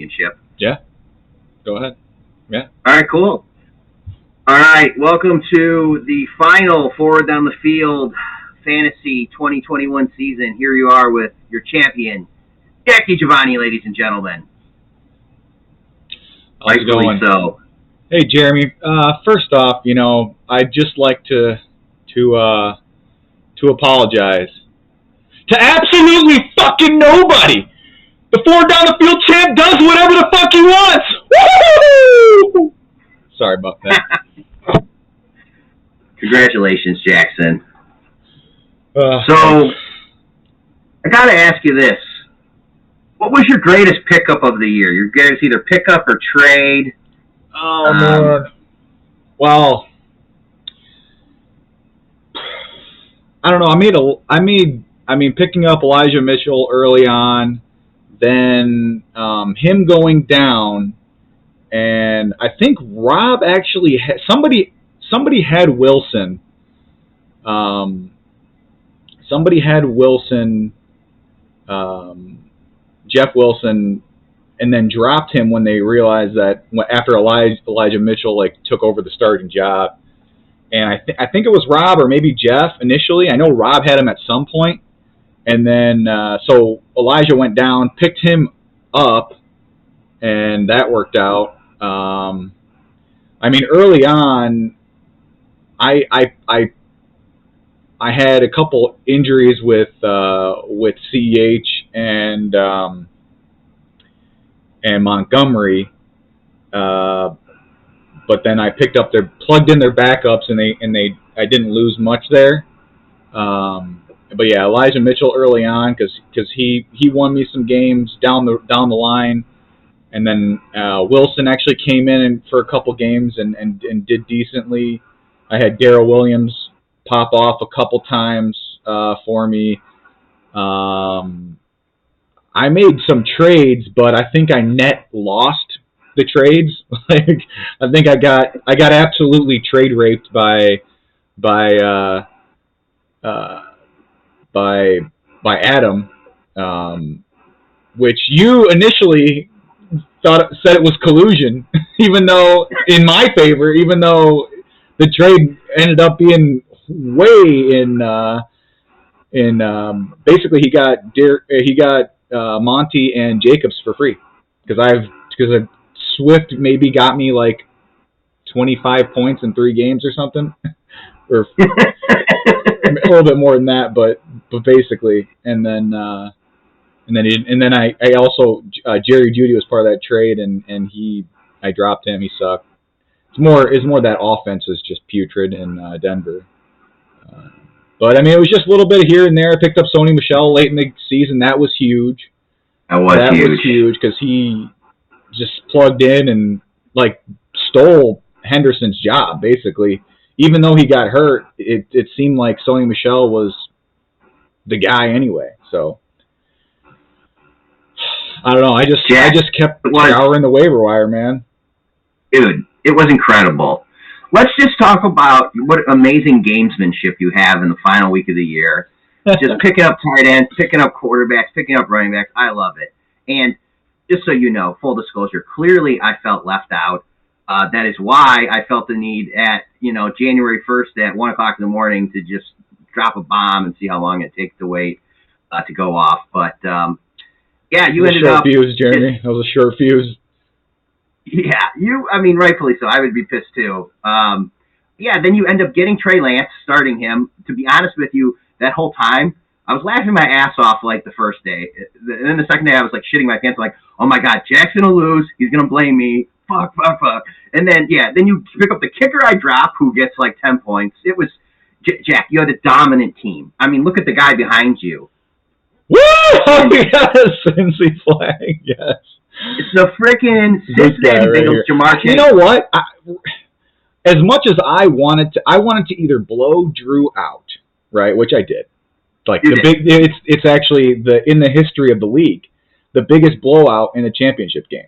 championship. Yeah. Go ahead. Yeah. All right, cool. All right, welcome to the final Forward Down the Field Fantasy 2021 season. Here you are with your champion, Jackie Giovanni, ladies and gentlemen. How's it going? So. Hey, Jeremy. First off, I'd just like to apologize to absolutely fucking nobody. The Forward Down the Field champ does whatever the fuck he wants. Woo! Sorry about that. Congratulations, Jackson. So, I got to ask you this. What was your greatest pickup of the year? Your greatest either pickup or trade? Oh, man. Well, I don't know. I mean, picking up Elijah Mitchell early on, then him going down, and I think Rob actually had somebody had Wilson. Somebody had Wilson, Jeff Wilson, and then dropped him when they realized that after Elijah Mitchell took over the starting job. And I think it was Rob or maybe Jeff initially. I know Rob had him at some point. And then so Elijah went down, picked him up, and that worked out. I mean, early on, I had a couple injuries with CEH and Montgomery, but then I plugged in their backups, and I didn't lose much there. But yeah, Elijah Mitchell early on because he won me some games down the line, and then Wilson actually came in for a couple games and did decently. I had Darrell Williams pop off a couple times for me. I made some trades, but I think I net lost the trades. I think I got absolutely trade raped by Adam, which you initially said it was collusion, even though in my favor, even though the trade ended up being way in basically he got Monty and Jacobs for free because Swift maybe got me 25 points in 3 games or something, or a little bit more than that, but basically, and then I also Jerry Jeudy was part of that trade, and I dropped him. He sucked. It's more that offense is just putrid in Denver. But I mean, it was just a little bit here and there. I picked up Sony Michel late in the season. That was huge. That was huge because he just plugged in and stole Henderson's job basically. Even though he got hurt, it seemed like Sony Michel was the guy anyway. So I don't know. I just kept scouring the waiver wire, man. Dude, it was incredible. Let's just talk about what amazing gamesmanship you have in the final week of the year. Just picking up tight ends, picking up quarterbacks, picking up running backs. I love it. And just so you know, full disclosure, clearly I felt left out. That is why I felt the need at January 1st at 1 o'clock in the morning to just drop a bomb and see how long it takes to wait to go off. But yeah, you ended up. Fuse, Jeremy. That was a short fuse. Yeah, rightfully so. I would be pissed too. Yeah, then you end up getting Trey Lance, starting him. To be honest with you, that whole time, I was laughing my ass off the first day. And then the second day, I was shitting my pants, oh my God, Jackson will lose. He's going to blame me. Fuck. And then, then you pick up the kicker I drop, who gets 10 points. It was, Jack, you had a dominant team. I mean, look at the guy behind you. Woo! Yes, Cincy flag, yes. It's the freaking Cincinnati Bengals, Jamar Chase. You know what? As much as I wanted to either blow Drew out, right, which I did. It's actually in the history of the league, the biggest blowout in a championship game.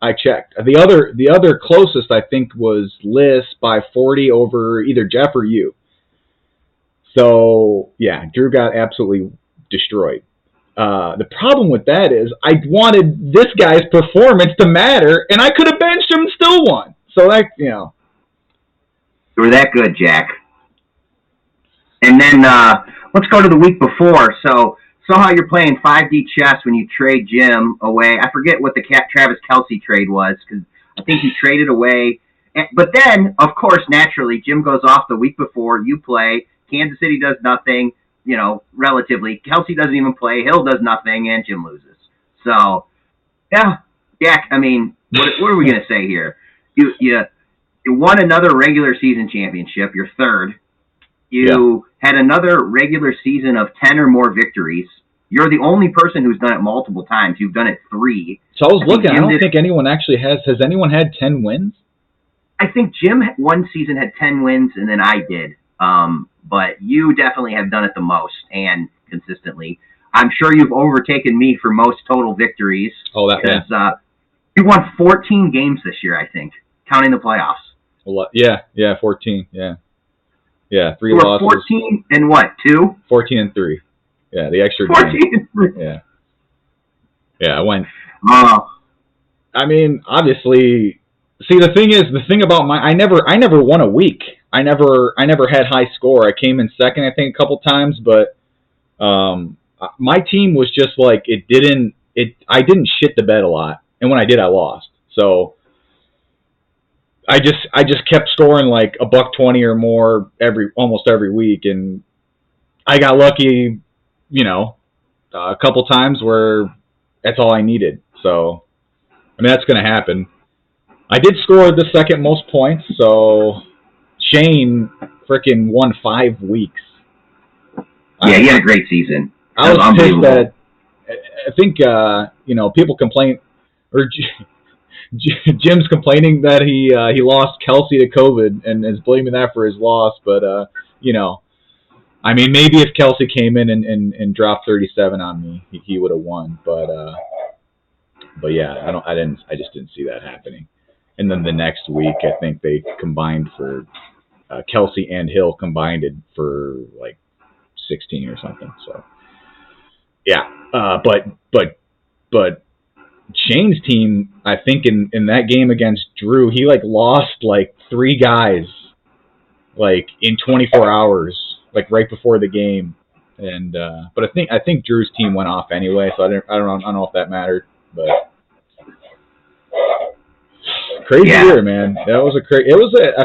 I checked. The other closest I think was Liss by 40 over either Jeff or you. So yeah, Drew got absolutely destroyed. the problem with that is I wanted this guy's performance to matter, and I could have benched him and still won. So that, You were that good, Jack. And then let's go to the week before. So how you're playing 5D chess when you trade Jim away. I forget what the Travis Kelce trade was, because I think you traded away. But then, of course, naturally, Jim goes off the week before. You play. Kansas City does nothing, relatively. Kelce doesn't even play. Hill does nothing, and Jim loses. So, yeah, Jack, I mean, what are we going to say here? You won another regular season championship, your third. You had another regular season of 10 or more victories. You're the only person who's done it multiple times. You've done it 3. So I was looking. I don't think anyone actually has. Has anyone had 10 wins? I think Jim one season had 10 wins, and then I did. But you definitely have done it the most and consistently. I'm sure you've overtaken me for most total victories. Oh, that because you won 14 games this year, I think, counting the playoffs. Well, yeah, 14. Yeah, 3 you losses. 14 and what? 2? 14 and 3. Yeah, the extra 14 game. and 3. Yeah, I went. I mean, obviously. See, the thing about I never won a week. I never had high score. I came in second, I think, a couple times, but my team was just like I didn't shit the bed a lot, and when I did, I lost. So I just kept scoring like $120 or more almost every week, and I got lucky, a couple times where that's all I needed. So I mean, that's going to happen. I did score the second most points, so Shane frickin' won 5 weeks. Yeah, he had a great season. I was pissed that I think people complain, or Jim's complaining that he lost Kelce to COVID and is blaming that for his loss. But I mean, maybe if Kelce came in and dropped 37 on me, he would have won. But yeah, I just didn't see that happening. And then the next week, I think they combined for Kelce and Hill combined it for like 16 or something. So yeah, but Shane's team, I think in that game against Drew, he like lost like 3 guys like in 24 hours, like right before the game. And but I think Drew's team went off anyway, so I don't know if that mattered, but. Crazy year, man. That was I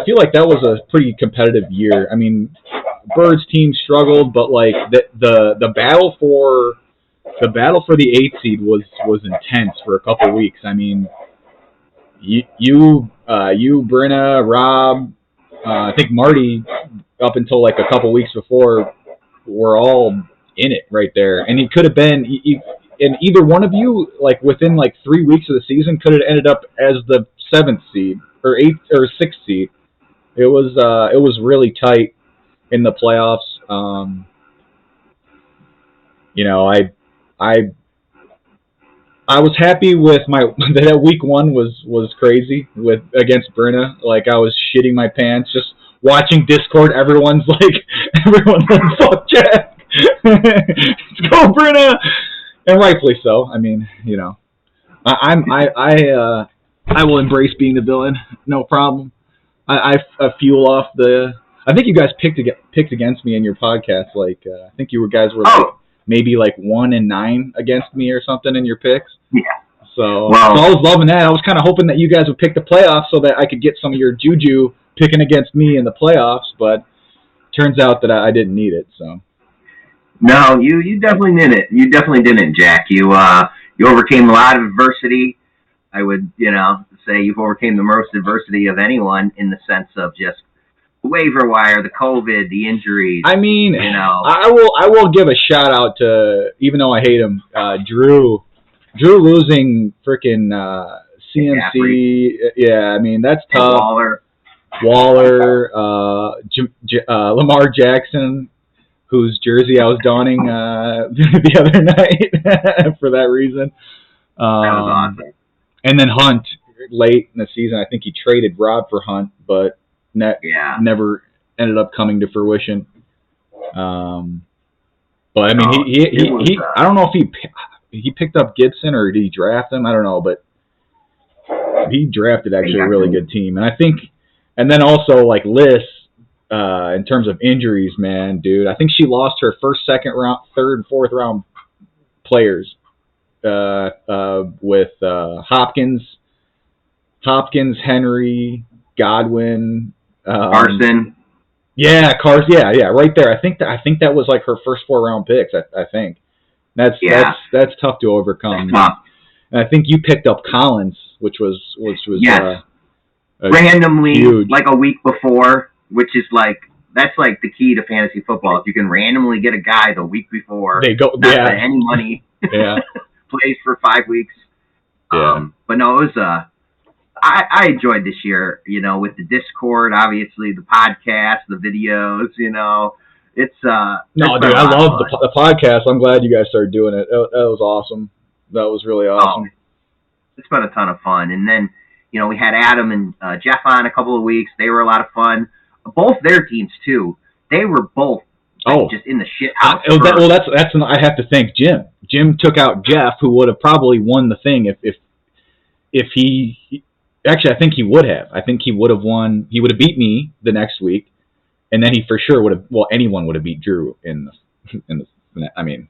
feel like that was a pretty competitive year. I mean, Bird's team struggled, but like the battle for the 8th seed was intense for a couple of weeks. I mean, you, Brenna, Rob, I think Marty, up until like a couple of weeks before, were all in it right there, and he could have been. And either one of you, like within like 3 weeks of the season, could have ended up as the 7th seed or 8th or 6th seed. It was really tight in the playoffs. I was happy with that week 1 was crazy against Brenna. Like I was shitting my pants just watching Discord. Everyone's like fuck Jack, let's go Brenna. And rightfully so. I mean, I will embrace being the villain, no problem. I fuel off I think you guys picked against me in your podcast. Like, I think you guys were like maybe like 1-9 against me or something in your picks. Yeah. So I was loving that. I was kind of hoping that you guys would pick the playoffs so that I could get some of your juju picking against me in the playoffs. But turns out that I didn't need it. So. No, you definitely didn't. You definitely didn't, Jack. You overcame a lot of adversity. I would, say you've overcame the most adversity of anyone in the sense of just the waiver wire, the COVID, the injuries. I mean, I will give a shout out to, even though I hate him, Drew losing freaking CMC. Yeah, I mean that's tough. Waller, Lamar Jackson, whose jersey I was donning the other night for that reason. That was awesome. And then Hunt, late in the season, I think he traded Rob for Hunt, but never ended up coming to fruition. But I mean, No, it was, I don't know if he picked up Gibson or did he draft him? I don't know, but he drafted actually a really good team, and I think, and then also like Liz, in terms of injuries, man, dude, I think she lost her first, second round, third, and fourth round players with Hopkins, Henry, Godwin, Carson. Yeah, yeah, right there. I think that was like her first 4 round picks. I think that's tough to overcome. Tough. And I think you picked up Collins, which was yes. Randomly, huge. Like a week before, which is like that's like the key to fantasy football. If you can randomly get a guy the week before, they go not any money, plays for 5 weeks. Yeah. But no, it was I enjoyed this year, with the Discord, obviously the podcast, the videos, it's no, dude, I love the podcast. I'm glad you guys started doing it. That was awesome. That was really awesome. It's been a ton of fun. And then, we had Adam and Jeff on a couple of weeks. They were a lot of fun. Both their teams too. They were both just in the shit house. Well, that's I have to thank Jim. Jim took out Jeff, who would have probably won the thing if he. Actually, I think he would have. I think he would have won. He would have beat me the next week, and then he for sure would have. Well, anyone would have beat Drew in the. I mean,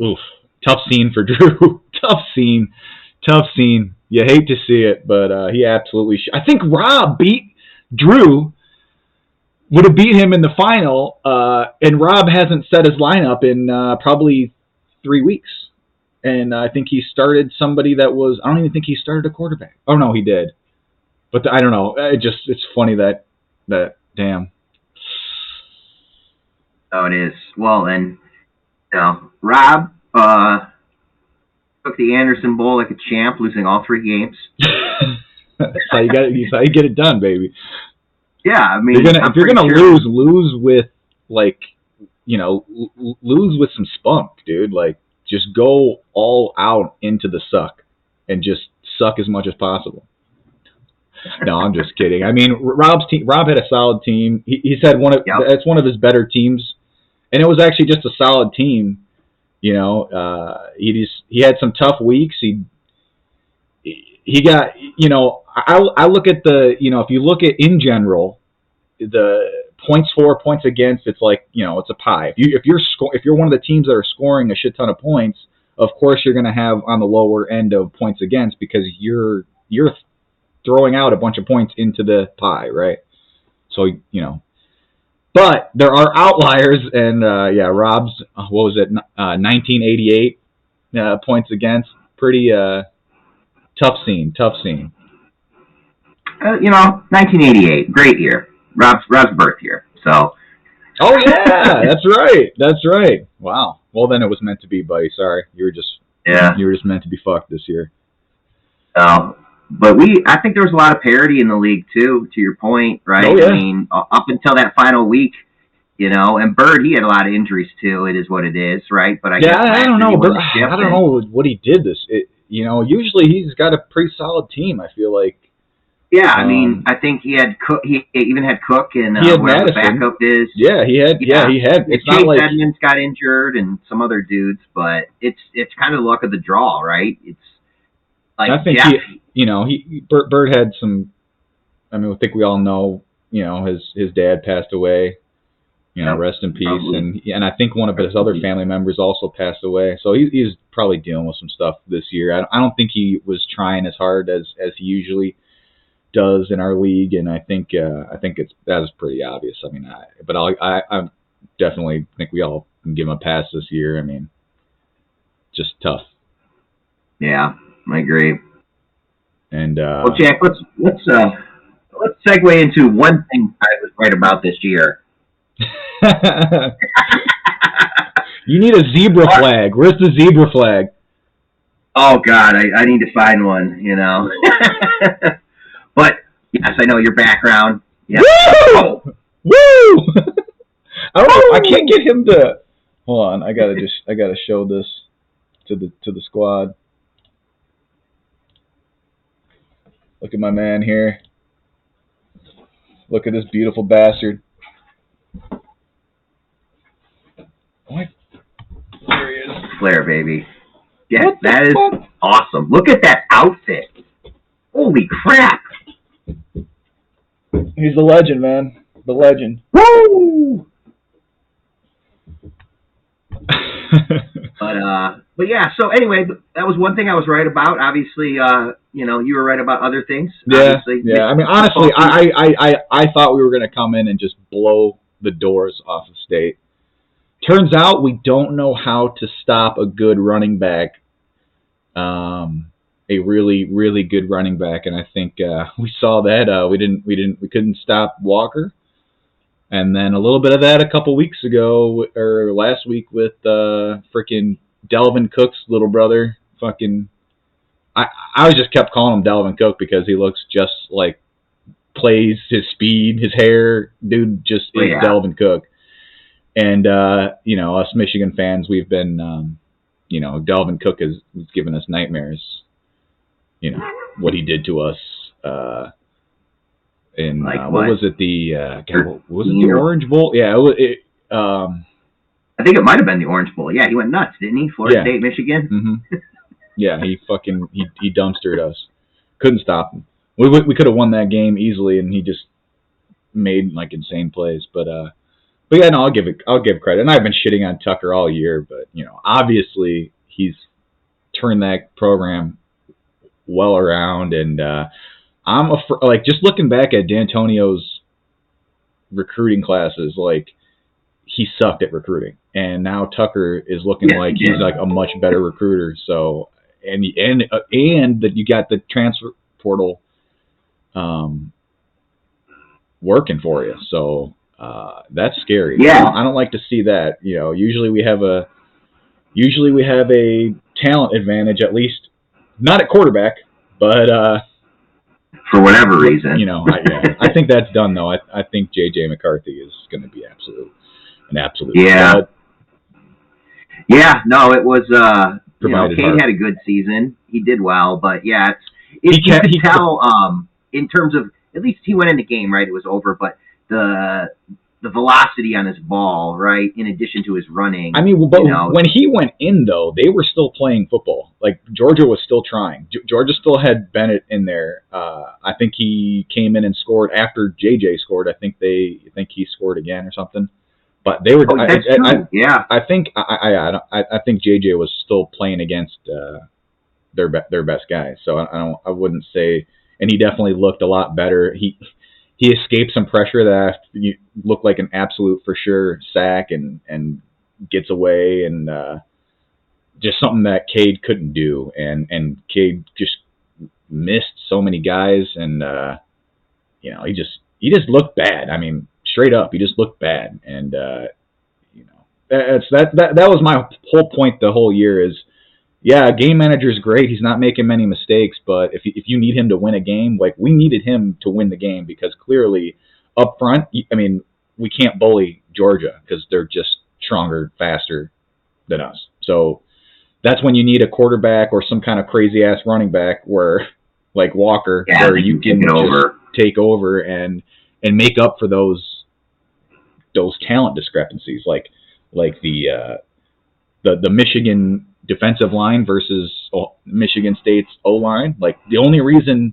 oof, tough scene for Drew. Tough scene. You hate to see it, but he absolutely. I think Rob beat Drew. Would have beat him in the final, and Rob hasn't set his lineup in probably 3 weeks. And I think he started somebody that was, I don't even think he started a quarterback. Oh, no, he did. But I don't know. It's funny that damn. Oh, it is. Well, and, Rob took the Anderson Bowl like a champ, losing all 3 games. That's how you get it done, baby. Yeah, I mean, if you're gonna lose with, like, lose with some spunk, dude. Like, just go all out into the suck and just suck as much as possible. No, I'm just kidding. I mean, Rob had a solid team. He's had it's one of his better teams, and it was actually just a solid team. He had some tough weeks. He got, I look at if you look at in general, the points for, points against, it's like, it's a pie. If you're one of the teams that are scoring a shit ton of points, of course you're going to have on the lower end of points against because you're throwing out a bunch of points into the pie, right? So, but there are outliers, and Rob's, what was it, 1988 points against, pretty tough scene. 1988, great year. Rob's birth year. So. Oh yeah, that's right. Wow. Well, then it was meant to be, buddy. Sorry, you were just meant to be fucked this year. But I think there was a lot of parity in the league too. To your point, right? Oh, yeah. I mean, up until that final week, and Bird, he had a lot of injuries too. It is what it is, right? But I don't know. But I don't know what he did usually he's got a pretty solid team. I feel like. Yeah, I mean, I think he had Cook. He even had Cook and he had whoever Madison. The backup is. Yeah, he had. It's not like Edmonds got injured and some other dudes, but it's kind of the luck of the draw, right? It's like I think Bird had some. I mean, I think we all know. His dad passed away. Rest in peace, probably. And I think one of his other family members also passed away. So he's probably dealing with some stuff this year. I don't think he was trying as hard as he usually does in our league, and I think that is pretty obvious. I mean, I definitely think we all can give him a pass this year. I mean, just tough. Yeah, I agree. And well, Jack, let's segue into one thing I was right about this year. You need a zebra flag. Where's the zebra flag? Oh God, I need to find one. But yes, I know your background. Yeah. Woo! Woo! I don't know. I can't get him to. Hold on. I gotta show this to the squad. Look at my man here. Look at this beautiful bastard. What? Flair, baby. Yeah, What the that is fuck? awesome. Look at that outfit. Holy crap. He's the legend, man. The legend. Woo! But yeah, so anyway, that was one thing I was right about. Obviously, you were right about other things. Yeah, Obviously. yeah. I mean, honestly, I thought we were going to come in and just blow the doors off of State. Turns out we don't know how to stop a good running back, a really, really good running back, and I think we saw that we couldn't stop Walker, and then a little bit of that a couple weeks ago or last week with freaking Delvin Cook's little brother, fucking. I just kept calling him Delvin Cook because he looks just like plays his speed, his hair, dude just is Delvin Cook. And, us Michigan fans, we've been, Delvin Cook has given us nightmares, what he did to us, in, like what was it, was it the Orange Bowl? Yeah, I think it might have been the Orange Bowl. Yeah, he went nuts, didn't he? Florida State, Michigan. Mm-hmm. Yeah, he dumpstered us. Couldn't stop him. We could have won that game easily, and he just made like insane plays. But yeah, no, I'll give credit. And I've been shitting on Tucker all year, but obviously he's turned that program well around. And I'm like just looking back at D'Antonio's recruiting classes, like he sucked at recruiting, and now Tucker is looking like he's like a much better recruiter. So and that you got the transfer portal working for you. So that's scary. Yeah, I don't like to see that. Usually we have a talent advantage, at least not at quarterback, but for whatever reason. I think that's done though. I think JJ McCarthy is going to be an absolute stud. Yeah, no, it was. Cade had a good season. He did well, but yeah, you could tell. In terms of, at least he went in the game right. It was over, but the velocity on his ball, right, in addition to his running. I mean, but when he went in though, they were still playing football. Like Georgia was still trying. Georgia still had Bennett in there. I think he came in and scored after JJ scored. I think he scored again or something. But they were. I think JJ was still playing against their best guy. So I wouldn't say, and he definitely looked a lot better. He escaped some pressure that looked like an absolute for sure sack and gets away, and just something that Cade couldn't do. And Cade just missed so many guys, and he just looked bad. I mean, straight up, he just looked bad. And that was my whole point the whole year is, yeah, game manager's great. He's not making many mistakes, but if you need him to win a game, like we needed him to win the game, because clearly up front, I mean, we can't bully Georgia because they're just stronger, faster than us. So that's when you need a quarterback or some kind of crazy ass running back where, like Walker, where you can just take over and make up for those talent discrepancies, like the Michigan defensive line versus Michigan State's O-line. Like the only reason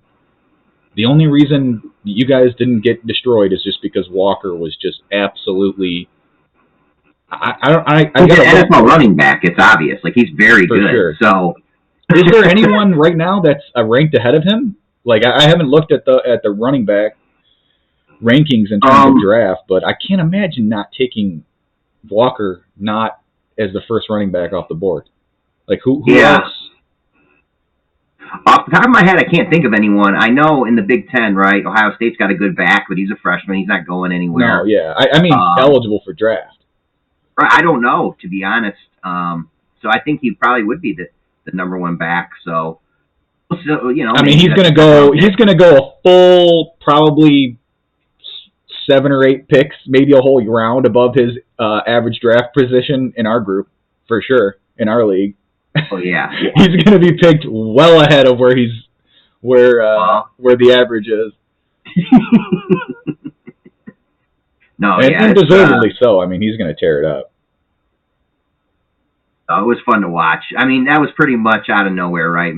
you guys didn't get destroyed is just because Walker was just absolutely. He's an NFL running back. It's obvious. Like he's very good. Sure. So, is there anyone right now that's ranked ahead of him? Like I haven't looked at the running back rankings in terms of draft, but I can't imagine not taking Walker not as the first running back off the board. Like who else? Off the top of my head, I can't think of anyone. I know in the Big Ten, right? Ohio State's got a good back, but he's a freshman. He's not going anywhere. No, yeah. I mean, eligible for draft. I don't know, to be honest. So I think he probably would be the number one back. So I mean, he's gonna go a full probably 7 or 8 picks, maybe a whole round above his average draft position in our group, for sure, in our league. Oh yeah. He's going to be picked well ahead of where the average is. No, and deservedly so. I mean, he's going to tear it up. It was fun to watch. I mean, that was pretty much out of nowhere, right?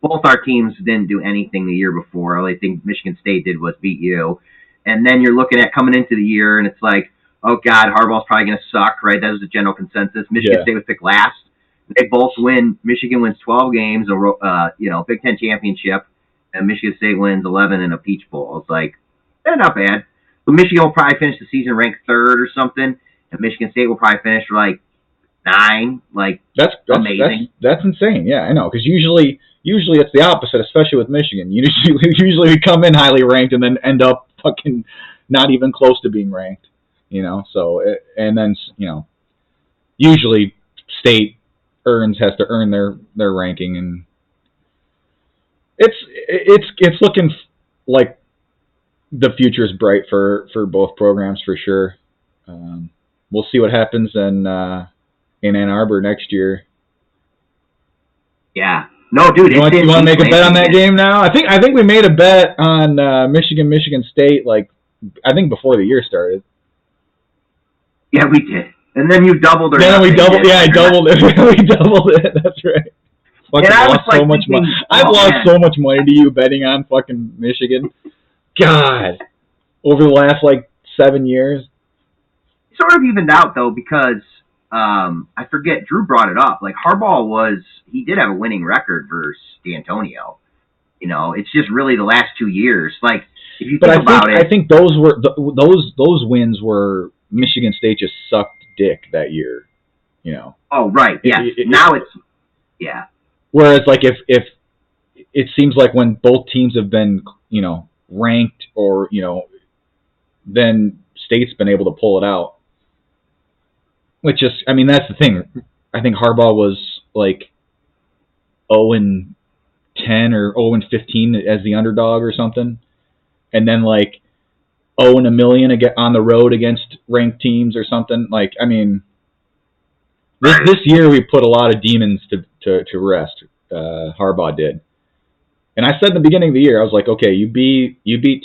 Both our teams didn't do anything the year before. All I think Michigan State did was beat you. And then you're looking at coming into the year, and it's like, oh, God, Harbaugh's probably going to suck, right? That was the general consensus. Michigan State was picked last. They both win. Michigan wins 12 games, Big Ten championship, and Michigan State wins 11 in a Peach Bowl. It's like, not bad. But Michigan will probably finish the season ranked third or something, and Michigan State will probably finish like 9. Like, that's amazing. That's insane. Yeah, I know. Because usually it's the opposite, especially with Michigan. Usually we come in highly ranked and then end up fucking not even close to being ranked. Usually State has to earn their ranking, and it's looking like the future is bright for both programs for sure. We'll see what happens in Ann Arbor next year. Yeah. No, dude. You want to make a bet on that game now? I think we made a bet on Michigan State, like, I think before the year started. Yeah, we did. And then you doubled it. Yeah, we doubled. Yeah, I doubled it. We doubled it. That's right. Fucking lost so much money. I've lost so much money to you betting on fucking Michigan. God, over the last 7 years. Sort of evened out though, because I forget, Drew brought it up. Like, Harbaugh he did have a winning record versus D'Antonio. It's just really the last 2 years. Like, if you think about it, I think those were those wins were Michigan State just sucked dick that year. Oh right, yeah. Now it's yeah. Whereas if it seems like when both teams have been ranked or then State's been able to pull it out. Which is, I mean, that's the thing. I think Harbaugh was 0-10 or 0-15 as the underdog or something, and then 0-1,000,000 on the road against ranked teams or something. I mean, this year we put a lot of demons to rest. Harbaugh did, and I said in the beginning of the year, I was like, okay, you beat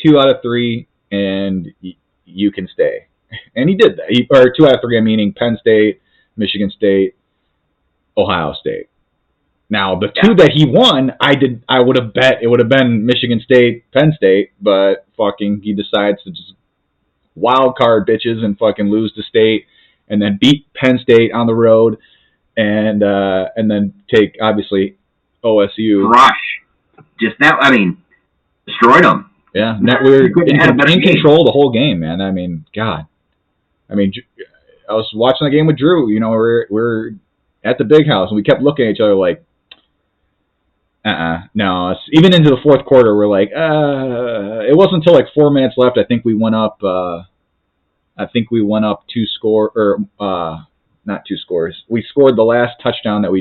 2 out of 3, and you can stay. And he did that. Or 2 out of 3, meaning Penn State, Michigan State, Ohio State. Now, the 2 that he won, I would have bet it would have been Michigan State, Penn State, but fucking he decides to just wild card bitches and fucking lose to State, and then beat Penn State on the road, and then take, obviously, OSU. Rush. Just that, I mean, destroyed them. Yeah, we were in control the whole game, man. I mean, God. I mean, I was watching the game with Drew. We're at the big house, and we kept looking at each other like, no. Even into the fourth quarter, we're like, it wasn't until 4 minutes left. I think we went up. 2 score, or not 2 scores. We scored the last touchdown that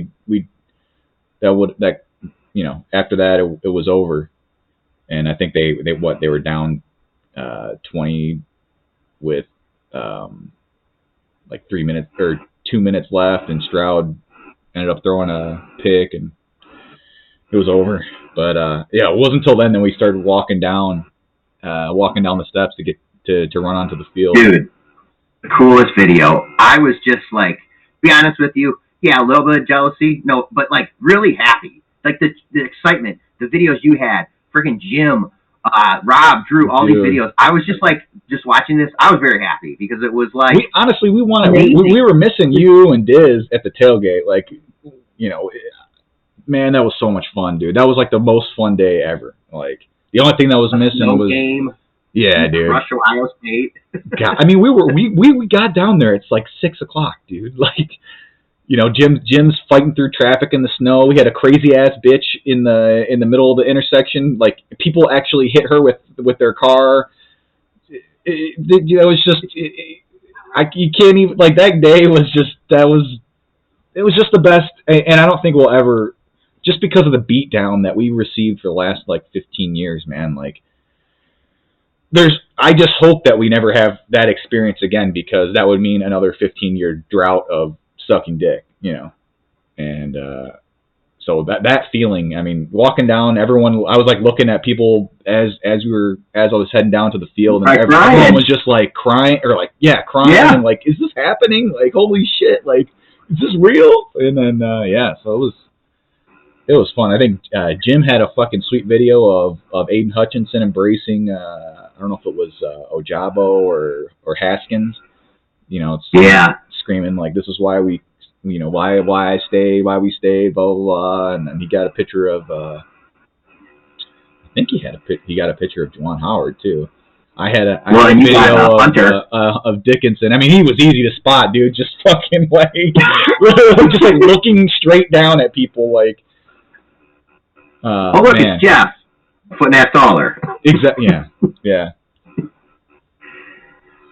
after that it was over, and I think they were down 20 with 3 minutes or 2 minutes left, and Stroud ended up throwing a pick, and it was over. But it wasn't until then that we started walking down the steps to get to run onto the field. Dude, the coolest video. I was just be honest with you, yeah, a little bit of jealousy, no, but really happy. The excitement, the videos you had, freaking Jim, Rob, Drew, all these videos. I was just just watching this. I was very happy because it was we wanted. We were missing you and Diz at the tailgate. Man, that was so much fun, dude. That was the most fun day ever. The only thing that was missing was game. Yeah, dude. Rush Ohio State. God, I mean, we got down there. It's 6 o'clock, dude. Jim's fighting through traffic in the snow. We had a crazy ass bitch in the middle of the intersection. People actually hit her with their car. It was just, you can't even, that day was just, it was just the best. And I don't think we'll ever, just because of the beatdown that we received for the last 15 years, man. I just hope that we never have that experience again, because that would mean another 15-year drought of sucking dick, and so that feeling. I mean, walking down, everyone, I was looking at people as I was heading down to the field, and everyone was just crying, or crying, and is this happening? Holy shit! is this real? And then yeah, so it was fun. I think Jim had a fucking sweet video of Aiden Hutchinson embracing. I don't know if it was Ojabo or Haskins. You know, screaming like, "This is why we, you know, why I stay, why we stay, blah blah blah." And then he got a picture of. I think he got a picture of Juwan Howard too. I had a video of Dickinson. I mean, he was easy to spot, dude. Just fucking like, just like looking straight down at people, like. Oh look, it's Jeff, foot and a half taller. Exactly. Yeah.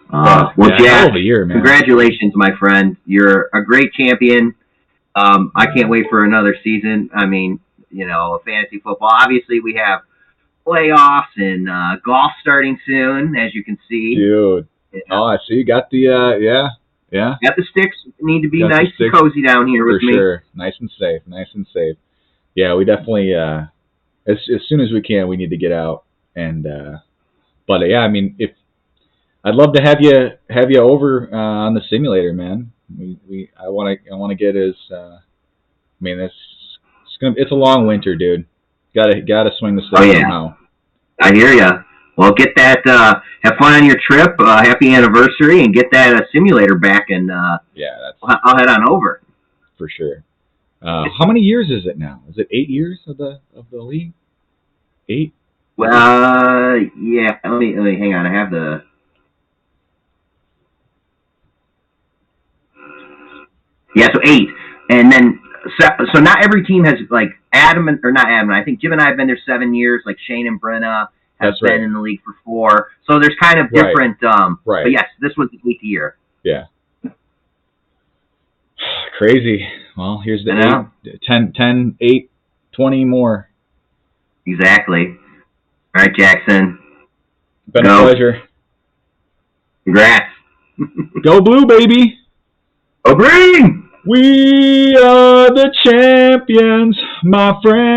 Well, yeah, Jeff, year, man. Congratulations, my friend. You're a great champion. I can't wait for another season. I mean, you know, fantasy football. Obviously, we have playoffs and golf starting soon, as you can see. Dude. You know, I see. You got the yeah. Got the sticks. Need to be nice and cozy down here with me. For sure. Nice and safe. Yeah, we definitely as soon as we can, we need to get out and but yeah, I mean, if I'd love to have you over on the simulator, man. I want to get as I mean, it's a long winter, dude. Got to swing the stuff somehow. I hear ya. Well, get that. Have fun on your trip. Happy anniversary, and get that simulator back. And I'll head on over. For sure. How many years is it now? Is it 8 years of the league? 8? Well, yeah. Let me hang on. I have the. Yeah, so 8, and then so not every team has like Adam or not Adam. I think Jim and I have been there 7 years. Like Shane and Brenna have been in the league for 4. So there's kind of different. Right. But yes, this was the 8th year. Yeah. Crazy. Well, here's the 10, 8, 20 more. Exactly. All right, Jackson. Been a pleasure. Congrats. Go blue, baby. Go green. We are the champions, my friend.